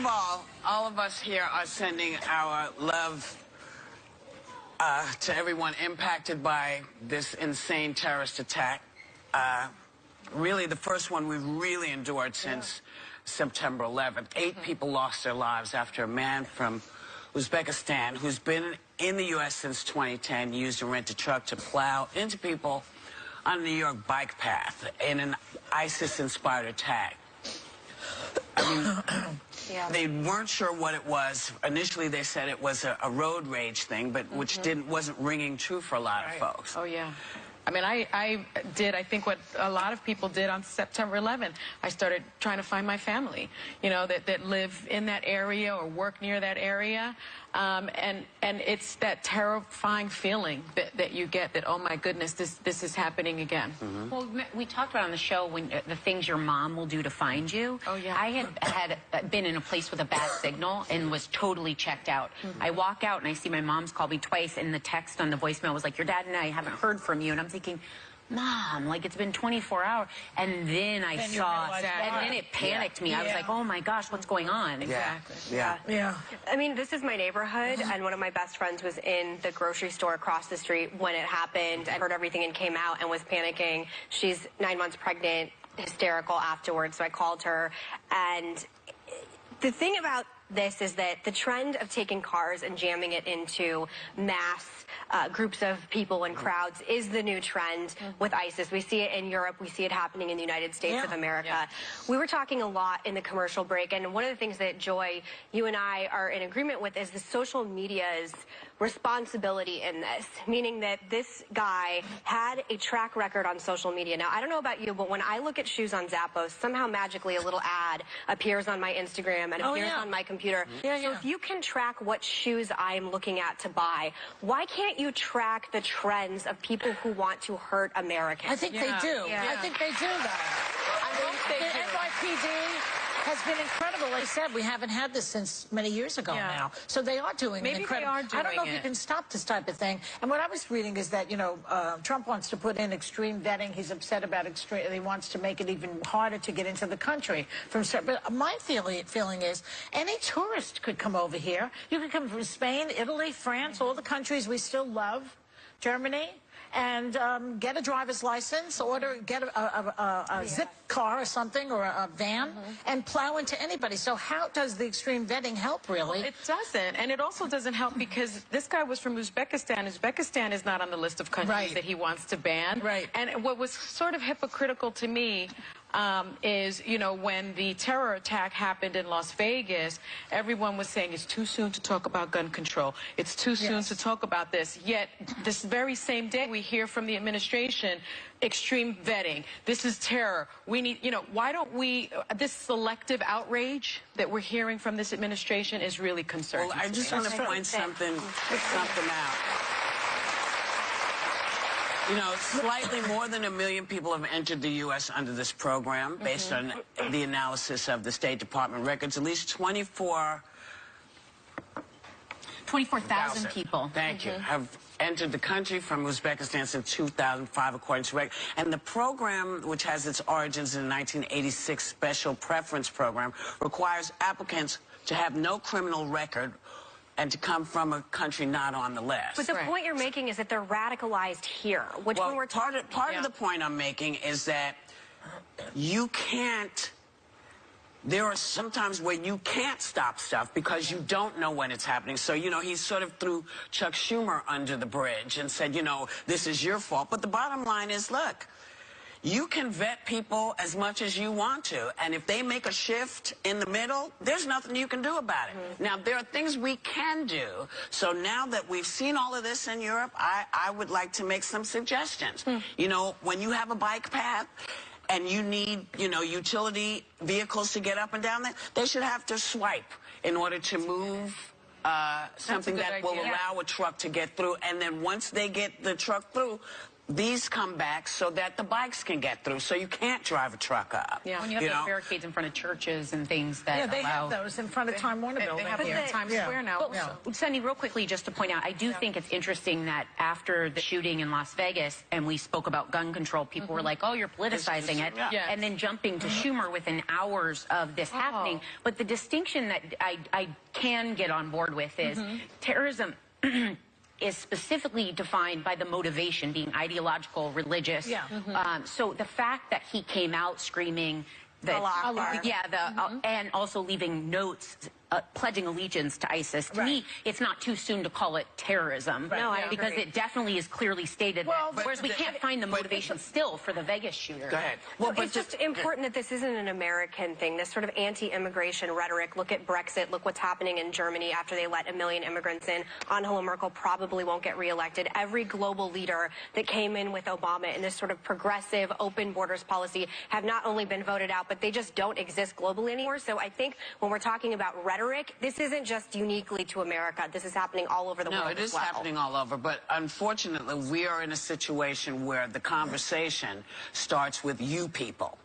of all of us here are sending our love to everyone impacted by this insane terrorist attack. Really, the first one we've really endured since September 11th. 8 people lost their lives after a man from Uzbekistan, who's been in the U.S. since 2010, used a rented truck to plow into people on the New York bike path in an ISIS-inspired attack. I mean, they weren't sure what it was. Initially, they said it was a road rage thing, but which wasn't ringing true for a lot of folks. Oh, yeah. I mean, I think what a lot of people did on September 11th. I started trying to find my family, you know, that live in that area or work near that area. And it's that terrifying feeling that you get that, oh, my goodness, this is happening again. Well, we talked about on the show when the things your mom will do to find you. Oh, yeah. I had been in a place with a bad signal and was totally checked out. I walk out and I see my mom's called me twice, and the text on the voicemail was like, your dad and I haven't heard from you. And I'm thinking, Mom, like, it's been 24 hours. And then I saw, and then it panicked me. I was like, oh my gosh, what's going on? Exactly. Yeah. I mean, this is my neighborhood, and one of my best friends was in the grocery store across the street when it happened. I heard everything and came out and was panicking. She's 9 months pregnant, hysterical afterwards, so I called her. And the thing about this is that the trend of taking cars and jamming it into mass groups of people and crowds is the new trend with ISIS. We see it in Europe. We see it happening in the United States of America. We were talking a lot in the commercial break, and one of the things that, Joy, you and I are in agreement with is the social media's responsibility in this, meaning that this guy had a track record on social media. Now, I don't know about you, but when I look at shoes on Zappos, somehow magically a little ad appears on my Instagram and appears on my computer. So if you can track what shoes I'm looking at to buy, why can't you track the trends of people who want to hurt Americans? I think they do. I think they do that. The NYPD has been incredible. Like I said, we haven't had this since many years ago now. So they are doing incredible. I don't know if you can stop this type of thing. And what I was reading is that, you know, Trump wants to put in extreme vetting. He's upset about extreme. He wants to make it even harder to get into the country. But my feeling is any tourist could come over here. You could come from Spain, Italy, France, all the countries we still love, Germany, and get a driver's license, get a zip car or something, or a van, and plow into anybody. So how does the extreme vetting help, really? Well, it doesn't. And it also doesn't help because this guy was from Uzbekistan. Uzbekistan is not on the list of countries that he wants to ban. And what was sort of hypocritical to me is, you know, when the terror attack happened in Las Vegas, everyone was saying it's too soon to talk about gun control. It's too soon to talk about this. Yet, this very same day, we hear from the administration, extreme vetting. This is terror. We need, you know, why don't we, this selective outrage that we're hearing from this administration is really concerning. Well, I just want to point something out. You know, slightly more than 1 million people have entered the U.S. under this program, based on the analysis of the State Department records. At least 24,000 people. Thank you. Have entered the country from Uzbekistan since 2005, according to records. And the program, which has its origins in the 1986 Special Preference Program, requires applicants to have no criminal record and to come from a country not on the list. But the point you're making is that they're radicalized here. Which well, when we're part of the point I'm making is that you can't. There are some times where you can't stop stuff because you don't know when it's happening. So, you know, he sort of threw Chuck Schumer under the bridge and said, you know, this is your fault. But the bottom line is, look, you can vet people as much as you want to, and if they make a shift in the middle, there's nothing you can do about it. Now, there are things we can do. So now that we've seen all of this in Europe, I would like to make some suggestions. You know, when you have a bike path and you need, you know, utility vehicles to get up and down there, they should have to swipe in order to move something that will allow a truck to get through. And then once they get the truck through, these come back so that the bikes can get through, so you can't drive a truck up. Yeah, when you have those barricades in front of churches and things that they have those in front of Time Warner Building. They have them in Times Square now. Sunny, real quickly, just to point out, I do think it's interesting that after the shooting in Las Vegas and we spoke about gun control, people were like, oh, you're politicizing it. Yes. And then jumping to Schumer within hours of this happening. But the distinction that I can get on board with is terrorism is specifically defined by the motivation being ideological, religious. So the fact that he came out screaming that, and also leaving notes pledging allegiance to ISIS. To me, it's not too soon to call it terrorism. No, I because agree. it definitely is clearly stated that. Whereas we can't find the motivation still for the Vegas shooter. Go ahead. Well, it's just important that this isn't an American thing, this sort of anti-immigration rhetoric. Look at Brexit. Look what's happening in Germany after they let 1 million immigrants in. Angela Merkel probably won't get reelected. Every global leader that came in with Obama in this sort of progressive, open borders policy have not only been voted out, but they just don't exist globally anymore. So I think when we're talking about rhetoric, this isn't just uniquely to America. This is happening all over the world. No, it is happening all over. But unfortunately, we are in a situation where the conversation starts with you people.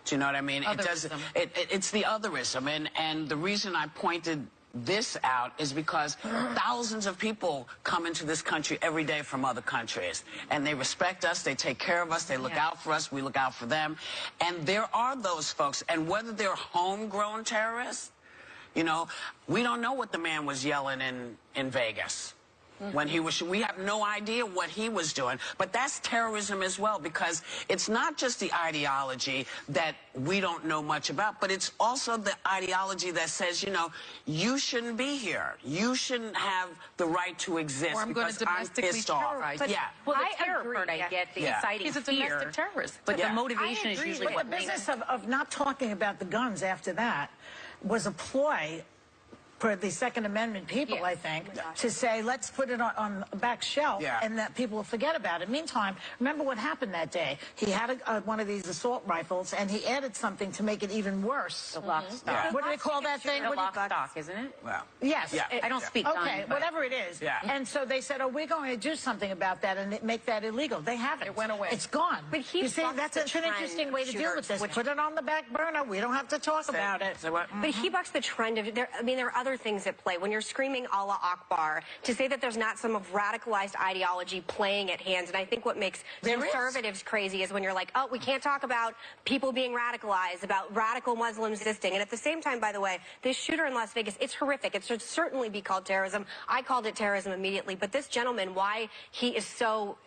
Do you know what I mean? Otherism. It's the otherism. And the reason I pointed this out is because thousands of people come into this country every day from other countries, and they respect us, they take care of us, they look out for us, we look out for them. And there are those folks, and whether they're homegrown terrorists, you know, we don't know what the man was yelling in Vegas. When he was, we have no idea what he was doing, but that's terrorism as well, because it's not just the ideology that we don't know much about, but it's also the ideology that says, you know, you shouldn't be here. You shouldn't have the right to exist, or I'm going because to domestically I'm pissed off. terrorize. Well, the terror part I get, the inciting He's a fear, domestic terrorist. but the motivation is usually But what the business of not talking about the guns after that was a ploy for the Second Amendment people, I think, to say, let's put it on a back shelf and that people will forget about it. Meantime, remember what happened that day? He had one of these assault rifles, and he added something to make it even worse. The lock stock. What do they call that thing? The lock stock, isn't it? Well, yes. I don't speak Okay, gun, but whatever it is. And so they said, oh, we're going to do something about that and make that illegal. They haven't. It went away. It's gone. But he you see, bucks that's the an trend interesting way to of deal with this. shooters, Put it on the back burner. We don't have to talk about it. But he bucks the trend of, there are other things at play. When you're screaming Allah Akbar, to say that there's not some of radicalized ideology playing at hands, and I think what makes conservatives crazy is when you're like, oh, we can't talk about people being radicalized, about radical Muslims existing. And at the same time, by the way, this shooter in Las Vegas, it's horrific. It should certainly be called terrorism. I called it terrorism immediately. But this gentleman, why he is so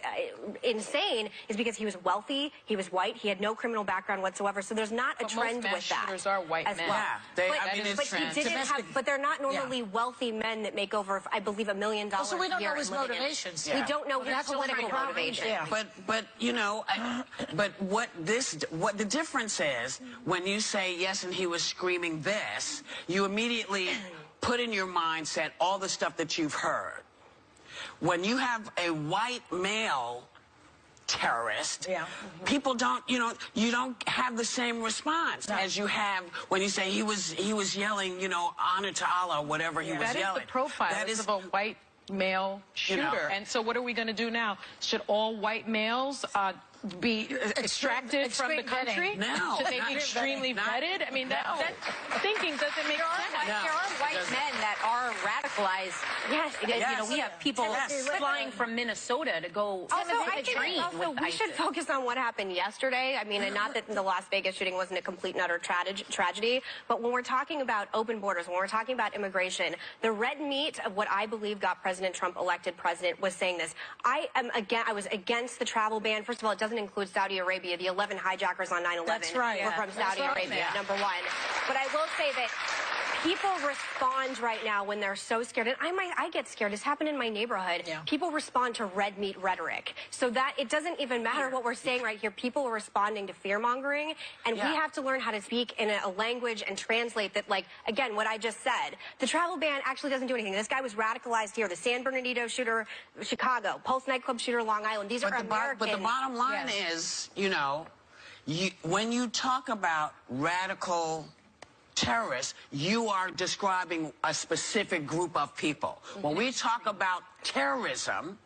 insane is because he was wealthy, he was white, he had no criminal background whatsoever. So there's not a trend with that. Shooters are white men. Yeah, but they're not normally wealthy men that make over, I believe, $1 million a So we don't year know his living in. motivations. We don't know his That's political motivation. But you know, but what the difference is, when you say yes and he was screaming this, you immediately put in your mindset all the stuff that you've heard. When you have a white male terrorist, people don't, you don't have the same response as you have when you say he was yelling, honor to Allah, or whatever he was yelling. That is the profile of a white male shooter. And so what are we going to do now? Should all white males be extracted from the country? No. Should they be extremely vetted? I mean, that thinking doesn't make sense. There are white men that are radicalized. Yes. We have people flying from Minnesota to go train with we should focus on what happened yesterday. I mean, and not that the Las Vegas shooting wasn't a complete and utter tragedy, but when we're talking about open borders, when we're talking about immigration, the red meat of what I believe got President Trump elected president was saying this. I was against the travel ban. First of all, it doesn't include Saudi Arabia. The 11 hijackers on 9/11 were from Saudi Arabia, number one. But I will say that people respond right now when they're so scared, and I get scared. It's happened in my neighborhood. People respond to red meat rhetoric, so that it doesn't even matter what we're saying right here. People are responding to fear mongering, and we have to learn how to speak in a language and translate that. Like, again, what I just said, the travel ban actually doesn't do anything. This guy was radicalized here. The San Bernardino shooter, Chicago, Pulse nightclub shooter, Long Island. These are American. But the bottom line is, when you talk about radical terrorists, you are describing a specific group of people. When we talk about terrorism,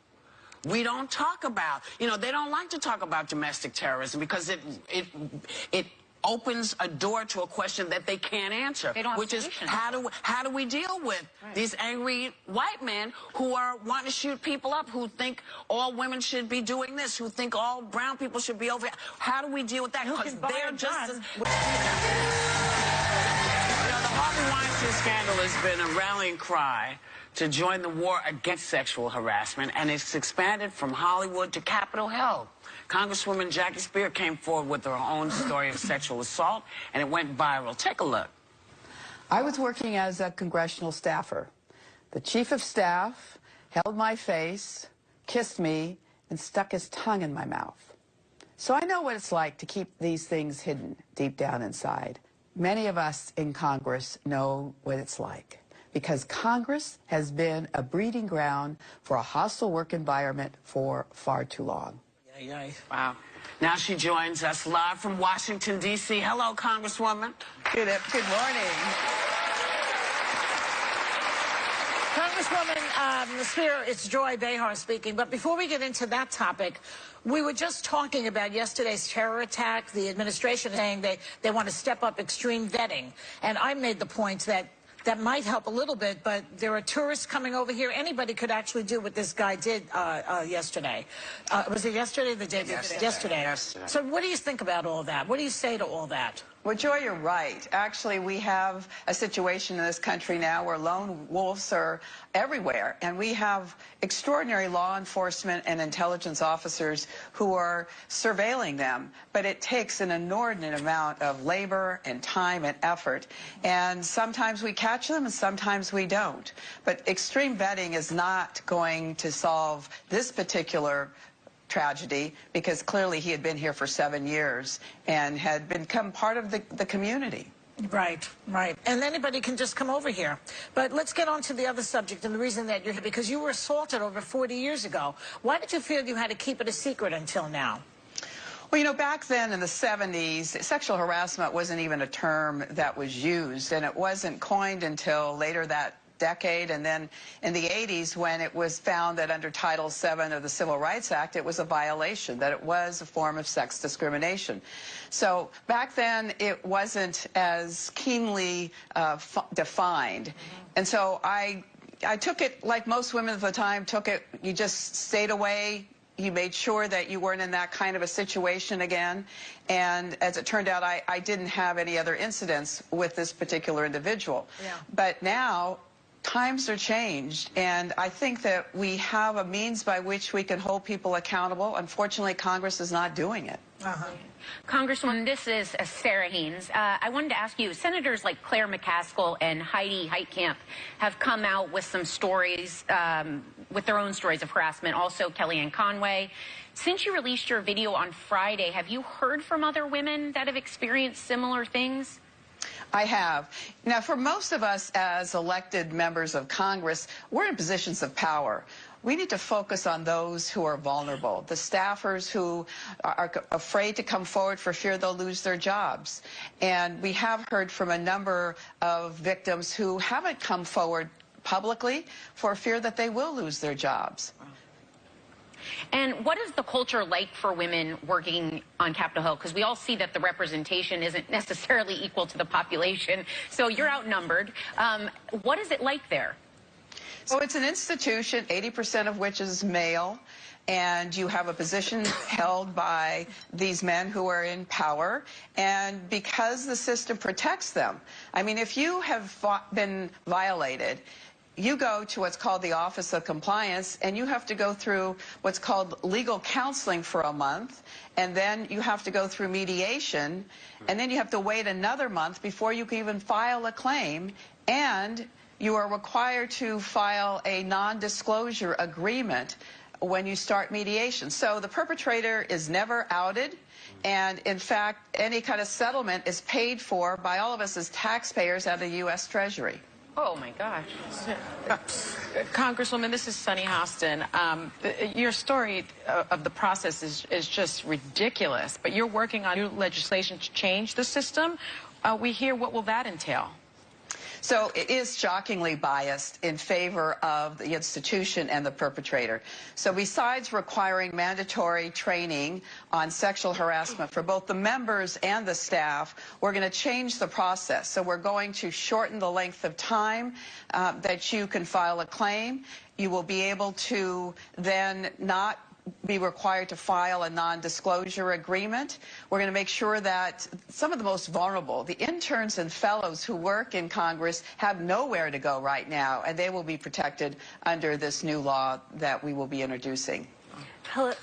we don't talk about. You know, they don't like to talk about domestic terrorism because it opens a door to a question that they can't answer, which is how do we deal with these angry white men who are wanting to shoot people up, who think all women should be doing this, who think all brown people should be over here. How do we deal with that? Because they're just as... The Harvey Weinstein scandal has been a rallying cry to join the war against sexual harassment, and it's expanded from Hollywood to Capitol Hill. Congresswoman Jackie Speier came forward with her own story of sexual assault, and it went viral. Take a look. I was working as a congressional staffer. The chief of staff held my face, kissed me, and stuck his tongue in my mouth. So I know what it's like to keep these things hidden deep down inside. Many of us in Congress know what it's like, because Congress has been a breeding ground for a hostile work environment for far too long. Wow. Now she joins us live from Washington, D.C. Hello, Congresswoman. Good morning. Congresswoman Speier, it's Joy Behar speaking. But before we get into that topic, we were just talking about yesterday's terror attack. The administration saying they want to step up extreme vetting. And I made the point that might help a little bit, but there are tourists coming over here. Anybody could actually do what this guy did yesterday. Was it yesterday or the day before? Yesterday. So what do you think about all that? What do you say to all that? Well, Joy, you're right. Actually, we have a situation in this country now where lone wolves are everywhere, and we have extraordinary law enforcement and intelligence officers who are surveilling them. But it takes an inordinate amount of labor and time and effort, and sometimes we catch them and sometimes we don't. But extreme vetting is not going to solve this particular tragedy, because clearly he had been here for 7 years and had become part of the community. Right, right. And anybody can just come over here. But let's get on to the other subject, and the reason that you're here, because you were assaulted over 40 years ago. Why did you feel you had to keep it a secret until now? Well, you know, back then in the 70s, sexual harassment wasn't even a term that was used, and it wasn't coined until later that decade, and then in the 80s when it was found that under Title VII of the Civil Rights Act it was a violation, that it was a form of sex discrimination. So back then it wasn't as keenly defined, and so I took it like most women at the time took it. You just stayed away. You made sure that you weren't in that kind of a situation again. And as it turned out, I didn't have any other incidents with this particular individual. Yeah. But now times are changed, and I think that we have a means by which we can hold people accountable. Unfortunately, Congress is not doing it. Congresswoman, this is Sarah Haynes. I wanted to ask you, senators like Claire McCaskill and Heidi Heitkamp have come out with some stories, with their own stories of harassment, also Kellyanne Conway. Since you released your video on Friday, have you heard from other women that have experienced similar things? I have. Now, for most of us as elected members of Congress, we're in positions of power. We need to focus on those who are vulnerable, the staffers who are afraid to come forward for fear they'll lose their jobs. And we have heard from a number of victims who haven't come forward publicly for fear that they will lose their jobs. And what is the culture like for women working on Capitol Hill? Because we all see that the representation isn't necessarily equal to the population. So you're outnumbered. What is it like there? So it's an institution, 80% of which is male, and you have a position held by these men who are in power, and because the system protects them. I mean, if you have been violated, you go to what's called the Office of Compliance, and you have to go through what's called legal counseling for a month, and then you have to go through mediation, and then you have to wait another month before you can even file a claim, and you are required to file a non-disclosure agreement when you start mediation. So the perpetrator is never outed, and in fact, any kind of settlement is paid for by all of us as taxpayers out of the U.S. Treasury. Oh, my gosh. Congresswoman, this is Sunny Hostin. Your story of the process is just ridiculous, but you're working on new legislation to change the system. We hear, what will that entail? So it is shockingly biased in favor of the institution and the perpetrator. So besides requiring mandatory training on sexual harassment for both the members and the staff, we're going to change the process. So we're going to shorten the length of time that you can file a claim. You will be able to then not be required to file a non-disclosure agreement. We're going to make sure that some of the most vulnerable, the interns and fellows who work in Congress, have nowhere to go right now, and they will be protected under this new law that we will be introducing. Hello.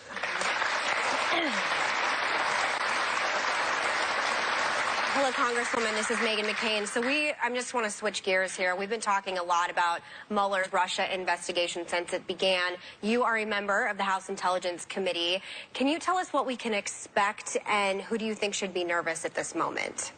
Hello, Congresswoman. This is Meghan McCain. So I just want to switch gears here. We've been talking a lot about Mueller's Russia investigation since it began. You are a member of the House Intelligence Committee. Can you tell us what we can expect, and who do you think should be nervous at this moment?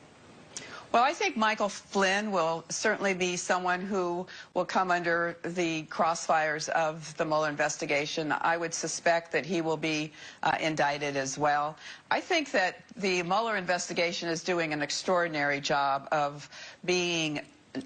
Well, I think Michael Flynn will certainly be someone who will come under the crossfires of the Mueller investigation. I would suspect that he will be indicted as well. I think that the Mueller investigation is doing an extraordinary job of being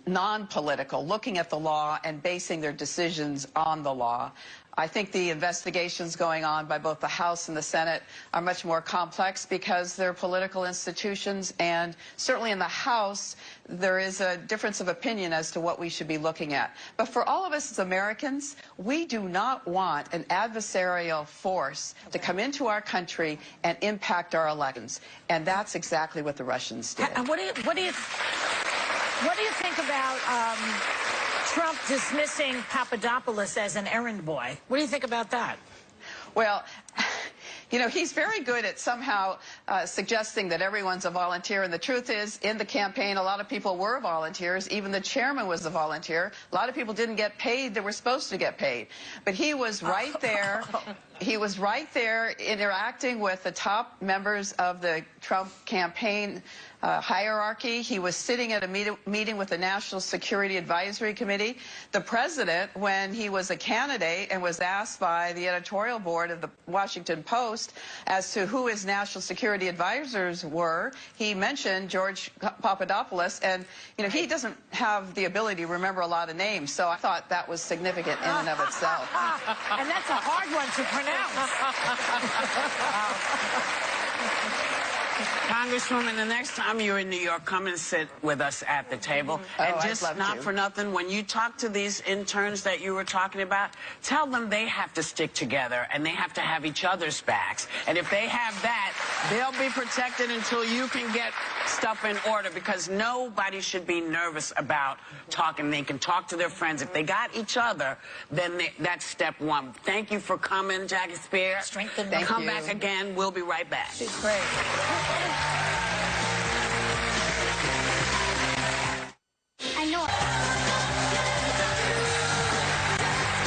non-political, looking at the law and basing their decisions on the law. I think the investigations going on by both the House and the Senate are much more complex because they're political institutions, and certainly in the House there is a difference of opinion as to what we should be looking at. But for all of us as Americans, we do not want an adversarial force to come into our country and impact our elections, and that's exactly what the Russians did. And what do you think about Trump dismissing Papadopoulos as an errand boy? What do you think about that? Well, you know, he's very good at somehow suggesting that everyone's a volunteer. And the truth is, in the campaign, a lot of people were volunteers. Even the chairman was a volunteer. A lot of people didn't get paid that were supposed to get paid. But he was right there. He was right there interacting with the top members of the Trump campaign hierarchy. He was sitting at a meeting with the National Security Advisory Committee. The president, when he was a candidate and was asked by the editorial board of the Washington Post as to who his national security advisors were, he mentioned George Papadopoulos, and you know, he doesn't have the ability to remember a lot of names, so I thought that was significant in and of itself. And that's a hard one to pronounce. Congresswoman, the next time you're in New York, come and sit with us at the table. And just not for nothing, when you talk to these interns that you were talking about, tell them they have to stick together and they have to have each other's backs. And if they have that, they'll be protected until you can get stuff in order, because nobody should be nervous about talking. They can talk to their friends. If they got each other, then that's step one. Thank you for coming, Jackie Speier. Strengthen. Come back again. We'll be right back. She's great. I know.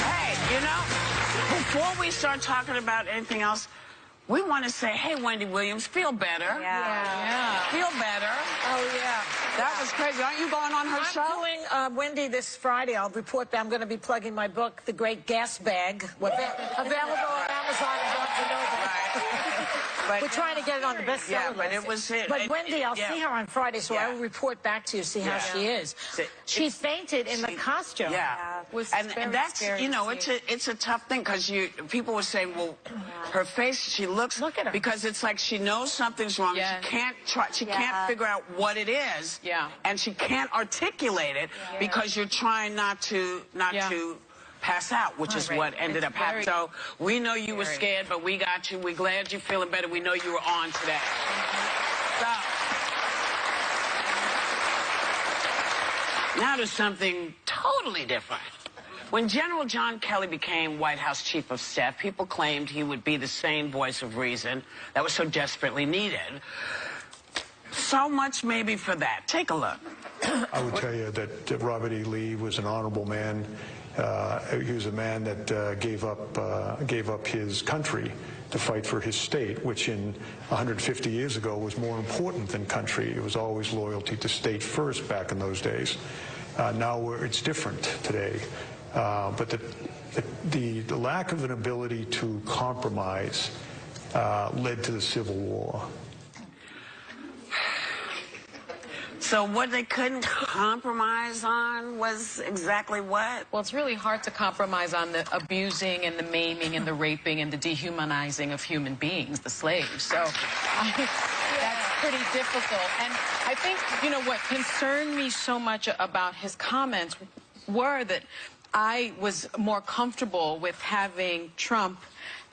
Hey, you know, before we start talking about anything else, we want to say, hey, Wendy Williams, feel better. Yeah. Feel better. Oh, yeah. That was crazy. Aren't you going on her show? I'm doing Wendy this Friday. I'll report that I'm going to be plugging my book, The Great Gas Bag, available on Amazon and Barnes & Noble. But, we're trying to get it on the bestseller list. Yeah, but it was it. But Wendy, I'll see her on Friday, so I will report back to you, see how she is. She fainted in the costume. Yeah. And that's, you know, it's a tough thing, because people were saying, well, her face, she looks, look at her, because it's like she knows something's wrong. Yes. She can't figure out what it is. Yeah. And she can't articulate it because you're trying not to pass out, which is what ended up happening. So we know you were scared, but we got you. We're glad you're feeling better. We know you were on today. So now to something totally different. When General John Kelly became White House Chief of Staff, people claimed he would be the sane voice of reason that was so desperately needed. So much maybe for that. Take a look. I would tell you that Robert E. Lee was an honorable man. He was a man that gave up his country to fight for his state, which in 150 years ago was more important than country. It was always loyalty to state first back in those days. Now it's different today. But the lack of an ability to compromise led to the Civil War. So what they couldn't compromise on was exactly what? Well, it's really hard to compromise on the abusing and the maiming and the raping and the dehumanizing of human beings, the slaves. So that's pretty difficult. And I think, you know, what concerned me so much about his comments were that I was more comfortable with having Trump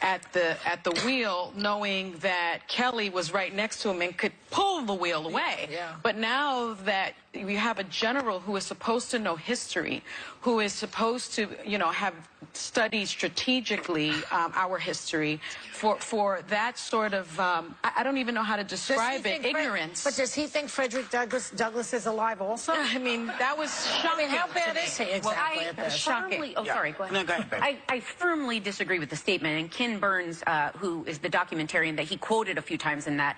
at the wheel, knowing that Kelly was right next to him and could pull the wheel away. Yeah. But now that we have a general who is supposed to know history, who is supposed to, you know, have studied strategically our history, for that sort of, I don't even know how to describe it, ignorance. But does he think Frederick Douglass is alive also? I mean, that was shocking. I mean, how bad is he exactly at this? Firmly, oh, sorry, go ahead. No, go ahead, baby. I firmly disagree with the statement. And Ken Burns, who is the documentarian that he quoted a few times in that,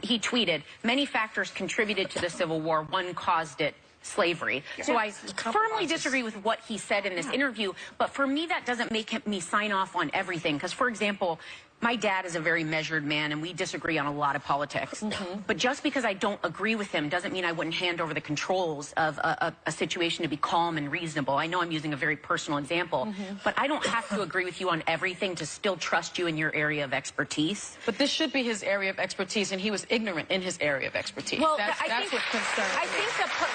he tweeted, many factors contributed to the Civil War. One caused it. Slavery. So I firmly disagree with what he said in this interview, but for me that doesn't make me sign off on everything. Because, for example, my dad is a very measured man and we disagree on a lot of politics. But just because I don't agree with him doesn't mean I wouldn't hand over the controls of a situation to be calm and reasonable. I know I'm using a very personal example, but I don't have to agree with you on everything to still trust you in your area of expertise. But this should be his area of expertise, and he was ignorant in his area of expertise. Well, that's what concerns me. I think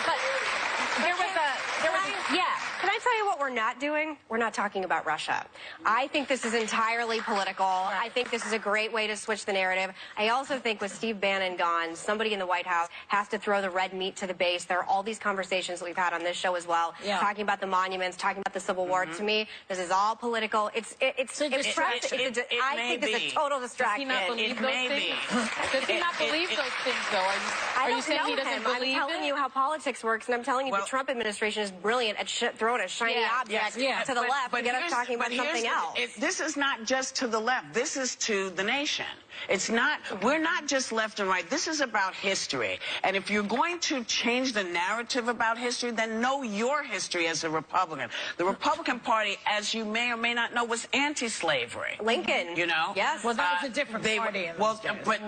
but there was yeah. Can I tell you what we're not doing? We're not talking about Russia. I think this is entirely political. I think this is a great way to switch the narrative. I also think with Steve Bannon gone, somebody in the White House has to throw the red meat to the base. There are all these conversations that we've had on this show as well, talking about the monuments, talking about the Civil War. To me, this is all political. I think this is a total distraction. Does he not believe those things? Does he not believe those things, though? Are you saying he doesn't believe I'm telling you how politics works, and I'm telling you the Trump administration is brilliant at throwing a shiny object to the left and get us talking about something else. This is not just to the left. This is to the nation. It's not, we're not just left and right. This is about history. And if you're going to change the narrative about history, then know your history as a Republican. The Republican Party, as you may or may not know, was anti-slavery. Lincoln. You know? Yes. Well, that was a different party in those days. But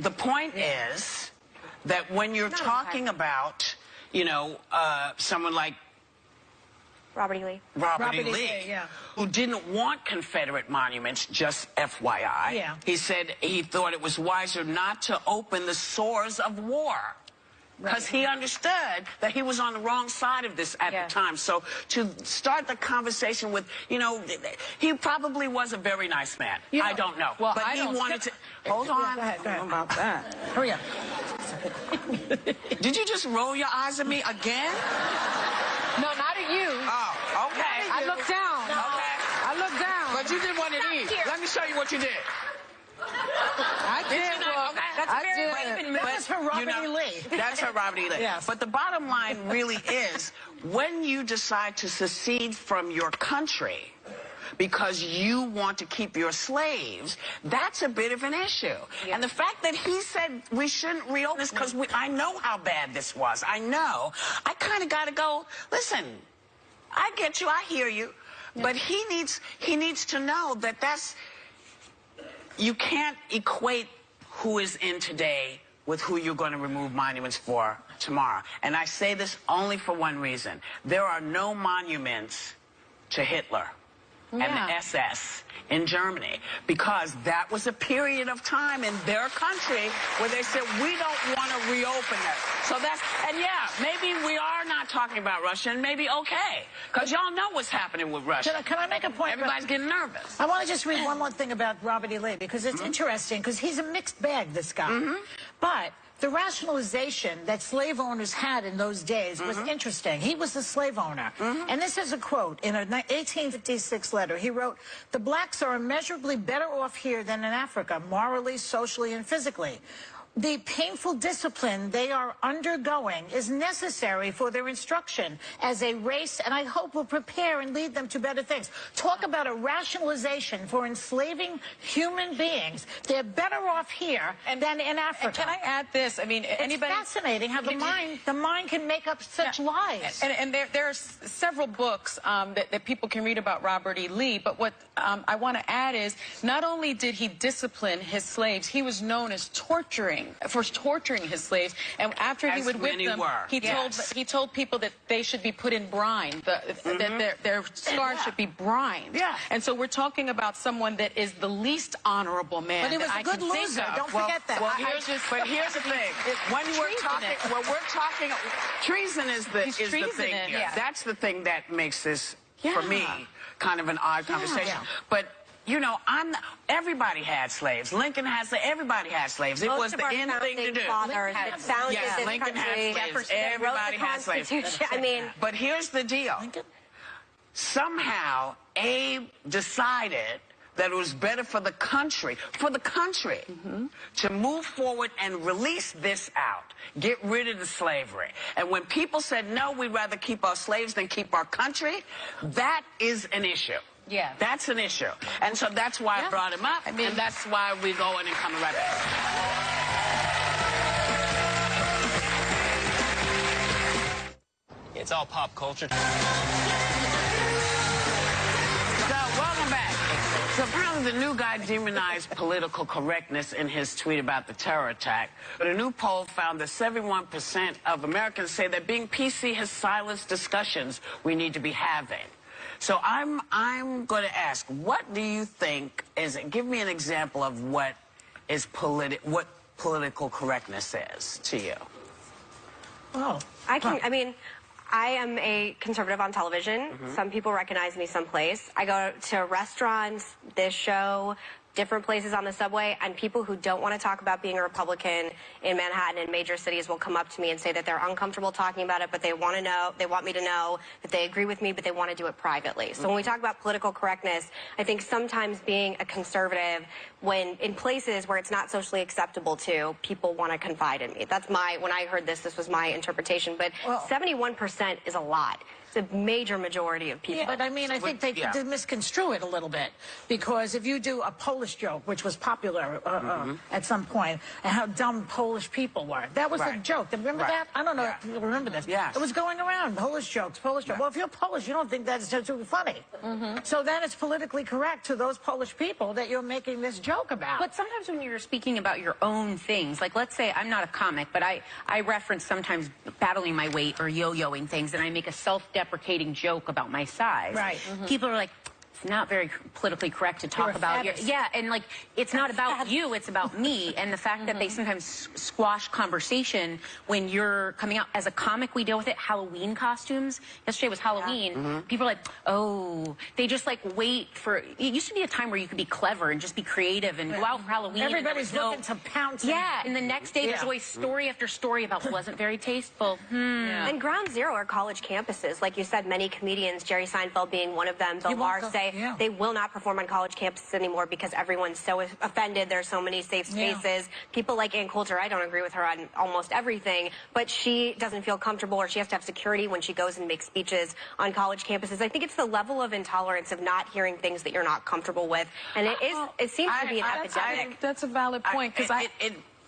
the point is that when you're talking about, you know, someone like Robert E. Lee. Robert E. Lee, who didn't want Confederate monuments, just FYI. Yeah. He said he thought it was wiser not to open the sores of war. Because he understood that he was on the wrong side of this at the time. So to start the conversation with, you know, he probably was a very nice man. You know, I don't know. Well, but he wanted to... Hold on. Go ahead. I don't know about that. Hurry up. Did you just roll your eyes at me again? No, not at you. Oh, okay. I looked down. Okay. I looked down. But you did one of these. Let me show you what you did. I did. That's for Robert E. Lee. That's for Robert E. Lee. Yes. But the bottom line really is, when you decide to secede from your country because you want to keep your slaves, that's a bit of an issue. And the fact that he said we shouldn't reopen this because I know how bad this was. I know. I kind of got to go, listen, I get you. I hear you. But he needs to know that you can't equate who is in today with who you're going to remove monuments for tomorrow. And I say this only for one reason. There are no monuments to Hitler and the SS in Germany, because that was a period of time in their country where they said, we don't want to reopen it. So and maybe we are not talking about Russia, and maybe okay, because y'all know what's happening with Russia. Can I make a point? Everybody's getting nervous. I want to just read one more thing about Robert E. Lee, because it's interesting, because he's a mixed bag, this guy. But the rationalization that slave owners had in those days was interesting. He was a slave owner. And this is a quote in an 1856 letter. He wrote, "The blacks are immeasurably better off here than in Africa, morally, socially, and physically. The painful discipline they are undergoing is necessary for their instruction as a race, and I hope will prepare and lead them to better things." Talk about a rationalization for enslaving human beings. They're better off here than in Africa. And can I add this? I mean, it's fascinating how the mind can make up such lies. And there are several books that people can read about Robert E. Lee, but what I want to add is, not only did he discipline his slaves, he was known as torturing for torturing his slaves. And after he would whip them, he told people that they should be put in brine, that their scars should be brined. Yeah. And so we're talking about someone that is the least honorable man. But he was a good loser. Don't forget that. Well, here's the thing. When we're talking, treason is the thing. Yeah. That's the thing that makes this, for me, kind of an odd conversation. Yeah. But you know, everybody had slaves. Lincoln had slaves. Everybody had slaves. It was the end thing to do. Lincoln had slaves. Everybody had slaves. I mean, but here's the deal. Somehow, Abe decided that it was better for the country, to move forward and release this out, get rid of the slavery. And when people said, no, we'd rather keep our slaves than keep our country, that is an issue. Yeah. That's an issue. And so that's why I brought him up, and that's why we go in and come right back. It's all pop culture. So, welcome back. So apparently the new guy demonized political correctness in his tweet about the terror attack. But a new poll found that 71% of Americans say that being PC has silenced discussions we need to be having. So I'm going to ask, what do you think is, give me an example of what political correctness is to you. Oh, I mean, I am a conservative on television. Some people recognize me someplace. I go to restaurants, this show, different places on the subway, and people who don't want to talk about being a Republican in Manhattan and major cities will come up to me and say that they're uncomfortable talking about it, but they want me to know that they agree with me, but they want to do it privately. So when we talk about political correctness, I think sometimes being a conservative, when in places where it's not socially acceptable to, people want to confide in me. That's when I heard this was my interpretation, but 71% is a lot. The major majority of people. Yeah, but I mean, I think they misconstrue it a little bit, because if you do a Polish joke, which was popular at some point, and how dumb Polish people were, that was a joke. Remember that? I don't know if you remember this. It was going around, Polish jokes, Polish jokes. Well, if you're Polish, you don't think that's too funny. So then it's politically correct to those Polish people that you're making this joke about. But sometimes when you're speaking about your own things, like let's say I'm not a comic, but I reference sometimes battling my weight or yo-yoing things, and I make a self-deprecating joke about my size. Right. People are like, it's not very politically correct to talk about your... Yeah, and like, it's not about you, it's about me. And the fact that they sometimes squash conversation when you're coming out. As a comic, we deal with it. Halloween costumes. Yesterday was Halloween. People are like, oh, they just like wait for... It used to be a time where you could be clever and just be creative and go out for Halloween. Everybody's looking to pounce. Yeah, and the next day there's always story after story about wasn't very tasteful. And ground zero are college campuses. Like you said, many comedians, Jerry Seinfeld being one of them, Bill Maher, say they will not perform on college campuses anymore because everyone's so offended. There's so many safe spaces. People like Ann Coulter, I don't agree with her on almost everything, but she doesn't feel comfortable, or she has to have security when she goes and makes speeches on college campuses. I think it's the level of intolerance of not hearing things that you're not comfortable with, and it seems to be an epidemic. That's a valid point, because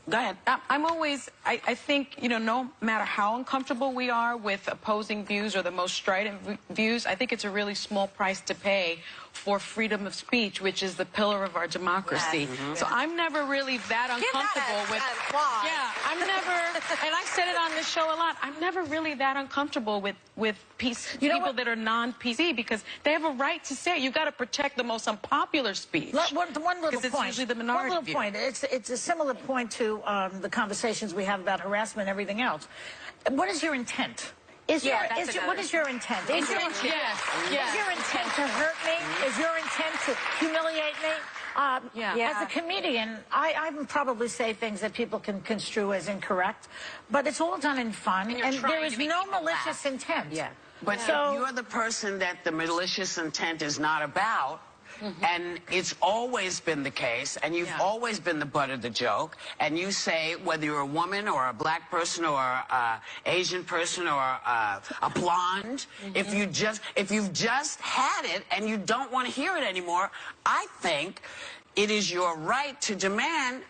Go ahead. I think, you know, no matter how uncomfortable we are with opposing views or the most strident views, I think it's a really small price to pay for freedom of speech, which is the pillar of our democracy. So I'm never really that uncomfortable with... I'm never... And I said it on this show a lot. I'm never really that uncomfortable with people that are non-PC, because they have a right to say it. You've got to protect the most unpopular speech. One little it's point. Usually the minority one little point. It's a similar point to the conversations we have about harassment and everything else. What is your intent? What is your intent? Is your intent to hurt me? Is your intent to humiliate me? As a comedian, I would probably say things that people can construe as incorrect, but it's all done in fun, and there is no malicious intent. But so, if you're the person that the malicious intent is not about, and it's always been the case, and you've always been the butt of the joke, and you say, whether you're a woman or a black person or an Asian person or a blonde, if you've just had it and you don't want to hear it anymore, I think it is your right to demand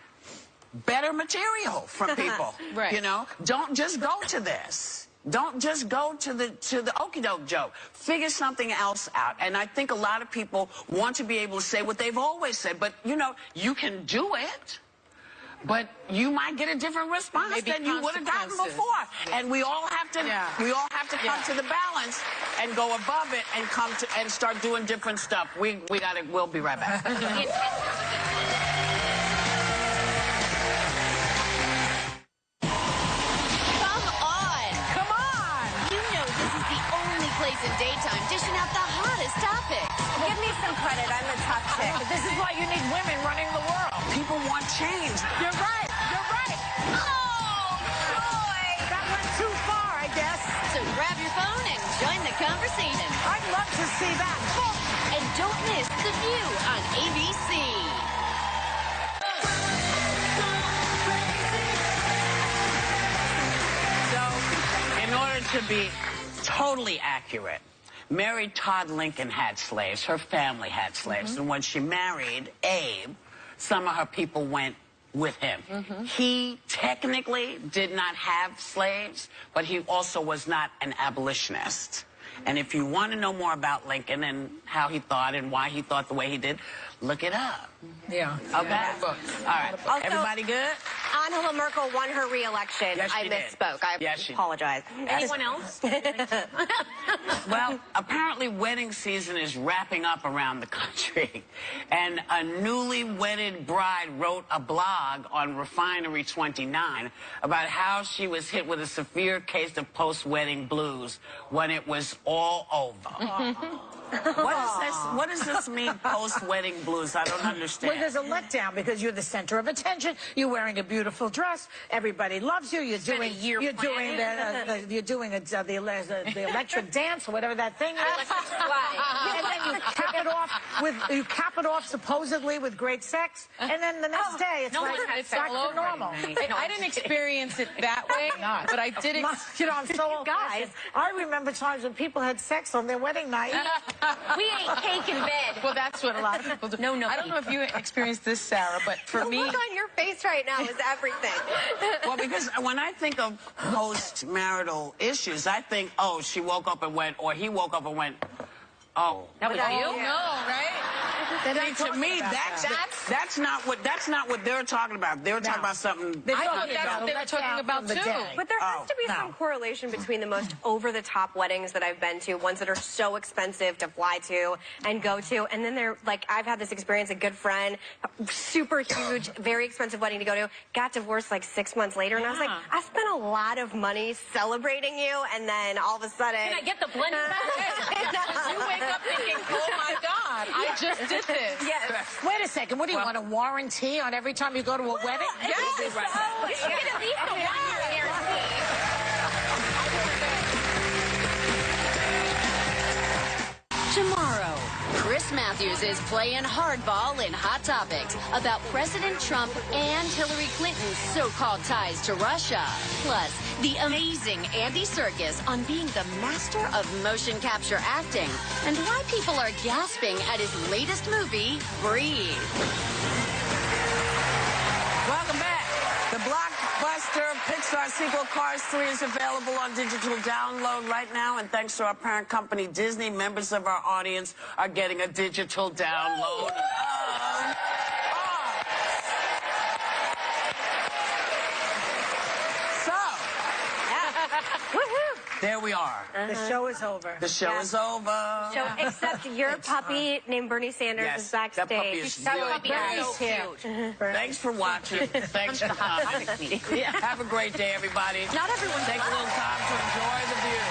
better material from people. You know, don't just go to this. Don't just go to the okie doke joke. Figure something else out. And I think a lot of people want to be able to say what they've always said, but you know, you can do it. but you might get a different response than you would have gotten before. And we all have to come to the balance and go above it and come to and start doing different stuff. We'll be right back. In daytime, dishing out the hottest topics. Give me some credit. I'm a tough chick. This is why you need women running the world. People want change. You're right. You're right. Oh, boy. That went too far, I guess. So grab your phone and join the conversation. I'd love to see that. And don't miss The View on ABC. So, in order to be totally accurate, Mary Todd Lincoln had slaves. Her family had slaves. And when she married Abe, some of her people went with him. He technically did not have slaves, but he also was not an abolitionist. And if you want to know more about Lincoln and how he thought and why he thought the way he did, look it up. Yeah. Okay? All right. Also, everybody good? Angela Merkel won her re-election. Yes, I she did. misspoke. I apologize. Anyone else? Well, apparently wedding season is wrapping up around the country. And a newly wedded bride wrote a blog on Refinery 29 about how she was hit with a severe case of post-wedding blues when it was all over. What does this mean, post-wedding blues? I don't understand. Well, there's a letdown because you're the center of attention. You're wearing a beautiful dress. Everybody loves you. You're doing the electric dance or whatever that thing is. And then you cap it off supposedly with great sex. And then the next day it's back to normal. I didn't experience it that way, but I did. I'm so old. Guys, I remember times when people had sex on their wedding night. We ate cake in bed. Well, that's what a lot of people do. No, I don't know if you experienced this, Sarah, but for me... The look on your face right now is everything. Well, because when I think of post-marital issues, I think, oh, she woke up and went, or he woke up and went, oh. That was you? No, right? To me, that's not what they're talking about. They're talking about something. I thought that's what they were talking about too. But there has to be some correlation between the most over-the-top weddings that I've been to, ones that are so expensive to fly to and go to, and then they're like, I've had this experience, a good friend, super huge, very expensive wedding to go to, got divorced like 6 months later, and I was like, I spent a lot of money celebrating you, and then all of a sudden... Can I get the blender back? You wake up thinking, oh my God, I just did this. Yes. Wait a second. What do you want, a warranty on every time you go to a wedding? Yes. You should get at least a 1-year guarantee. Tomorrow, Chris Matthews is playing hardball in Hot Topics about President Trump and Hillary Clinton's so-called ties to Russia. Plus, the amazing Andy Serkis on being the master of motion capture acting and why people are gasping at his latest movie, Breathe. Welcome back. The blockbuster Pixar sequel Cars 3 is available on digital download right now, and thanks to our parent company Disney, members of our audience are getting a digital download. There we are. The show is over. The show is over. So, except your puppy named Bernie Sanders is backstage. That puppy is really cute. Thanks for watching. Thanks for coming. Have a great day, everybody. Not everyone take a little time to enjoy the view.